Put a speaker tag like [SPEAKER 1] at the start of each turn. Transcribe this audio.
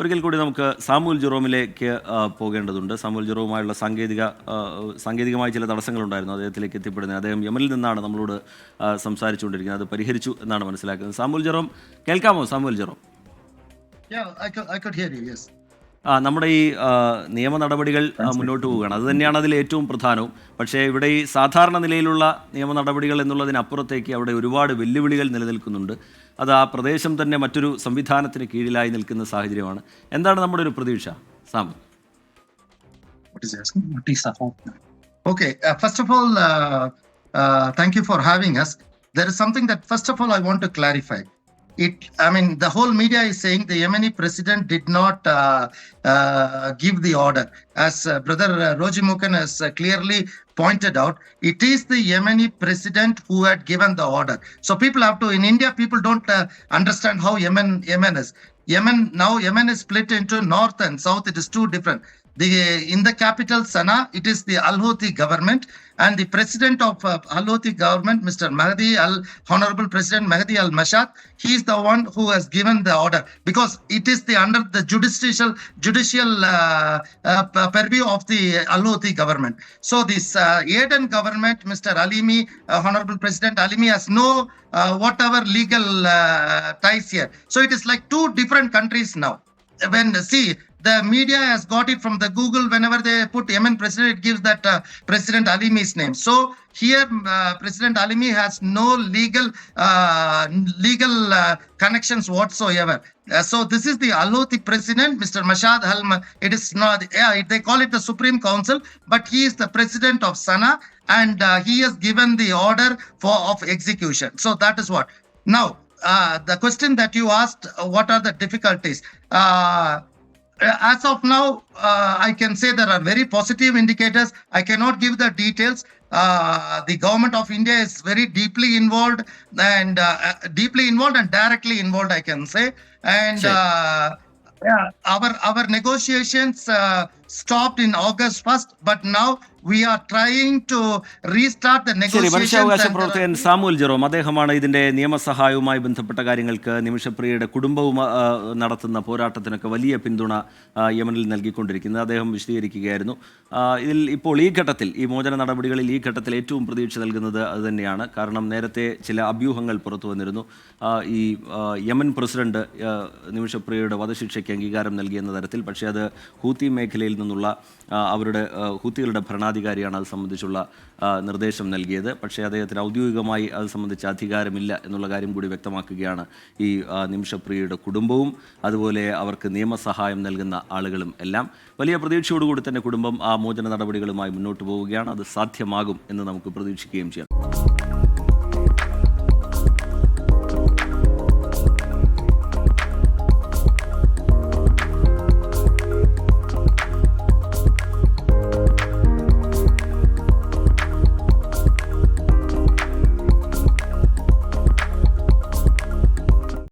[SPEAKER 1] ഒരിക്കൽ കൂടി നമുക്ക് സാമുവൽ ജെറോമിലേക്ക് പോകേണ്ടതുണ്ട്. സാമുവൽ ജെറോമുമായുള്ള സാങ്കേതികമായ ചില തടസ്സങ്ങളുണ്ടായിരുന്നു അദ്ദേഹത്തിലേക്ക് എത്തിപ്പെടുന്നത്. അദ്ദേഹം യമനിൽ നിന്നാണ് നമ്മളോട് സംസാരിച്ചുകൊണ്ടിരിക്കുന്നത്. അത് പരിഹരിച്ചു എന്നാണ് മനസ്സിലാക്കുന്നത്. സാമുവൽ ജെറോം കേൾക്കാമോ? Samuel Jerome,
[SPEAKER 2] I could hear you, yes.
[SPEAKER 1] നമ്മുടെ ഈ നിയമ നടപടികൾ മുന്നോട്ട് പോവുകയാണ്. അത് തന്നെയാണ് അതിൽ ഏറ്റവും പ്രധാനവും. പക്ഷേ ഇവിടെ ഈ സാധാരണ നിലയിലുള്ള നിയമ നടപടികൾ എന്നുള്ളതിനപ്പുറത്തേക്ക് അവിടെ ഒരുപാട് വെല്ലുവിളികൾ നിലനിൽക്കുന്നുണ്ട്. അത് ആ പ്രദേശം തന്നെ മറ്റൊരു സംവിധാനത്തിന് കീഴിലായി നിൽക്കുന്ന സാഹചര്യമാണ്. എന്താണ് നമ്മുടെ ഒരു പ്രതീക്ഷ, Sam?
[SPEAKER 2] Okay, first of all, thank you for having us. There is something that, first of all, I want to clarify. The whole media is saying the Yemeni president did not give the order. As Brother Roji Mukan has clearly pointed out, it is the Yemeni president who had given the order. So people have to, in India, people don't understand how Yemen is. Yemen is split into north and south. It is two different. In the capital Sana'a, it is the Al-Houthi government, and the president of Al-Houthi government, Mr. Honorable President Mahdi al-Mashad, he is the one who has given the order, because it is under the judicial purview of the Al-Houthi government. So this Aden government, Mr. Alimi, Honorable President Alimi, has no whatever legal ties here. So it is like two different countries now. The media has got it from the Google. Whenever they put Yemen president, it gives that President Alimi's name. So here, President Alimi has no legal connections whatsoever. So this is the Al-Houthi president, Mr. Mashad It is not. They call it the Supreme Council, but he is the president of Sana'a, and he has given the order of execution. So that is what. Now, the question that you asked, what are the difficulties? As of now, I can say there are very positive indicators. I cannot give the details. The government of India is very deeply involved and directly involved, I can say. And our negotiations stopped in August 1st, but now we are trying to restart the negotiations.
[SPEAKER 1] മനുഷ്യാവകാശ പ്രവർത്തകൻ Samuel Jerome, അദ്ദേഹമാണ് ഇതിൻ്റെ നിയമസഹായവുമായി ബന്ധപ്പെട്ട കാര്യങ്ങൾക്ക് നിമിഷപ്രിയയുടെ കുടുംബവും നടത്തുന്ന പോരാട്ടത്തിനൊക്കെ വലിയ പിന്തുണ യമനിൽ നൽകിക്കൊണ്ടിരിക്കുന്നത്. അദ്ദേഹം വിശദീകരിക്കുകയായിരുന്നു. ഇതിൽ ഇപ്പോൾ ഈ ഘട്ടത്തിൽ, ഈ മോചന നടപടികളിൽ ഈ ഘട്ടത്തിൽ ഏറ്റവും പ്രതീക്ഷ നൽകുന്നത് അതുതന്നെയാണ്. കാരണം നേരത്തെ ചില അഭ്യൂഹങ്ങൾ പുറത്തു വന്നിരുന്നു. ഈ യമൻ പ്രസിഡന്റ് നിമിഷപ്രിയയുടെ വധശിക്ഷയ്ക്ക് അംഗീകാരം നൽകിയെന്ന തരത്തിൽ. പക്ഷേ അത് ഹൂത്തി മേഖലയിൽ നിന്നുള്ള ഹൂത്തികളുടെ ഭരണാധികാരിയാണ് അത് സംബന്ധിച്ചുള്ള നിർദ്ദേശം നൽകിയത്. പക്ഷേ അദ്ദേഹത്തിന് ഔദ്യോഗികമായി അത് സംബന്ധിച്ച അധികാരമില്ല എന്നുള്ള കാര്യം കൂടി വ്യക്തമാക്കുകയാണ് ഈ നിമിഷപ്രിയയുടെ കുടുംബവും അതുപോലെ അവർക്ക് നിയമസഹായം നൽകുന്ന ആളുകളും എല്ലാം. വലിയ പ്രതീക്ഷയോടുകൂടി തന്നെ കുടുംബം ആ മോചന നടപടികളുമായി മുന്നോട്ട് പോവുകയാണ്. അത് സാധ്യമാകും എന്ന് നമുക്ക് പ്രതീക്ഷിക്കുകയും ചെയ്യാം.